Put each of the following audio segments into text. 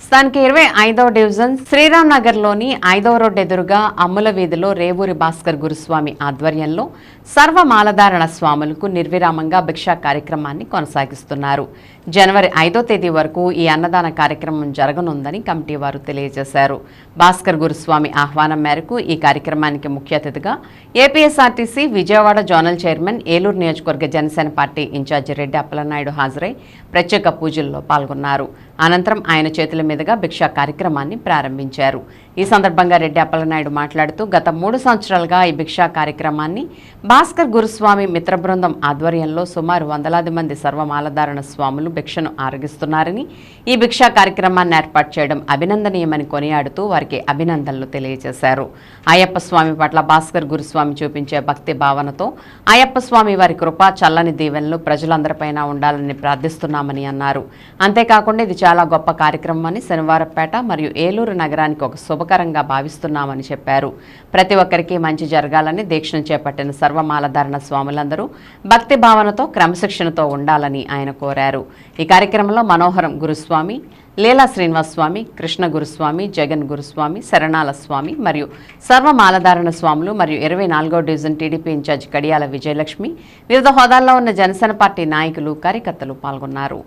స్థానిక 25వ డివిజన్ శ్రీరామ్ నగర్లోని 5వ రోడ్డు ఎదురుగా అమ్ముల వీధిలో రేవూరి భాస్కర్ గురుస్వామి ఆధ్వర్యంలో సర్వమాలధారణ స్వాములకు నిర్విరామంగా భిక్షా కార్యక్రమాన్ని కొనసాగిస్తున్నారు. జనవరి 5వ తేదీ వరకు ఈ అన్నదాన కార్యక్రమం జరగనుందని కమిటీ వారు తెలియజేశారు. భాస్కర్ గురుస్వామి ఆహ్వానం మేరకు ఈ కార్యక్రమానికి ముఖ్య అతిథిగా APSRTC Vijayawada zonal chairman, Eluru నియోజకవర్గ జనసేన పార్టీ ఇన్ఛార్జి రెడ్డి అప్పలనాయుడు హాజరై ప్రత్యేక పూజల్లో పాల్గొన్నారు. అనంతరం ఆయన చేతుల మీదుగా భిక్షా కార్యక్రమాన్ని ప్రారంభించారు. ఈ సందర్భంగా రెడ్డి అప్పలనాయుడు మాట్లాడుతూ గత 3 సంవత్సరాలుగా ఈ భిక్షా కార్యక్రమాన్ని భాస్కర్ గురుస్వామి మిత్ర బృందం ఆధ్వర్యంలో సుమారు వందలాది మంది సర్వమాలధారణ స్వాములు భిక్షను ఆరగిస్తున్నారని, ఈ భిక్షా కార్యక్రమాన్ని ఏర్పాటు చేయడం అభినందనీయమని కొనియాడుతూ వారికి అభినందనలు తెలియజేశారు. అయ్యప్ప స్వామి పట్ల భాస్కర్ గురుస్వామి చూపించే భక్తి భావనతో అయ్యప్ప స్వామి వారి కృప, చల్లని దీవెనలు ప్రజలందరిపైన ఉండాలని ప్రార్థిస్తున్నామని అన్నారు. అంతేకాకుండా ఇది చాలా గొప్ప కార్యక్రమం అని, శనివారపేట మరియు ఏలూరు నగరానికి ఒక శుభకరంగా భావిస్తున్నామని చెప్పారు. ప్రతి ఒక్కరికి మంచి జరగాలని దీక్షను చేపట్టిన సర్వమాలధారణ స్వాములందరూ భక్తి భావనతో, క్రమశిక్షణతో ఉండాలని ఆయన కోరారు. ఈ కార్యక్రమంలో మనోహరం గురుస్వామి, లీలా శ్రీనివాస్ స్వామి, కృష్ణ గురుస్వామి, జగన్ గురుస్వామి, శరణాల స్వామి మరియు సర్వమాలధారణ స్వాములు మరియు 24వ డివిజన్ టీడీపీ ఇన్ఛార్జ్ కడియాల విజయలక్ష్మి, వివిధ హోదాల్లో ఉన్న జనసేన పార్టీ నాయకులు, కార్యకర్తలు పాల్గొన్నారు.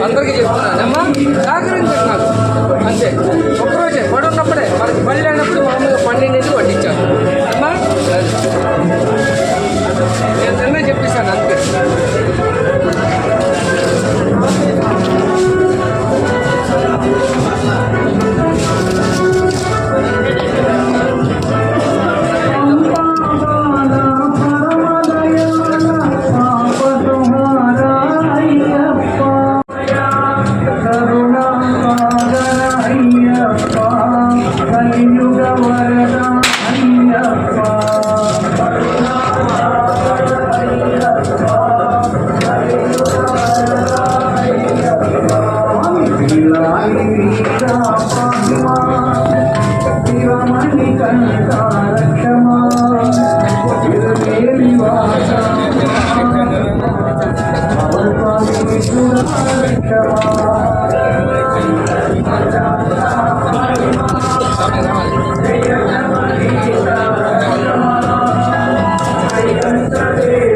అందరికీ చెప్తున్నానమ్మా, సహకరించారు నాకు అంతే. ఒక్కరోజే పడున్నప్పుడే మనకి పళ్ళు అయినప్పుడు మామూలుగా 12 వడ్డించాను అమ్మా. నేను నిన్నే చెప్పేశాను అంతే. Thank you.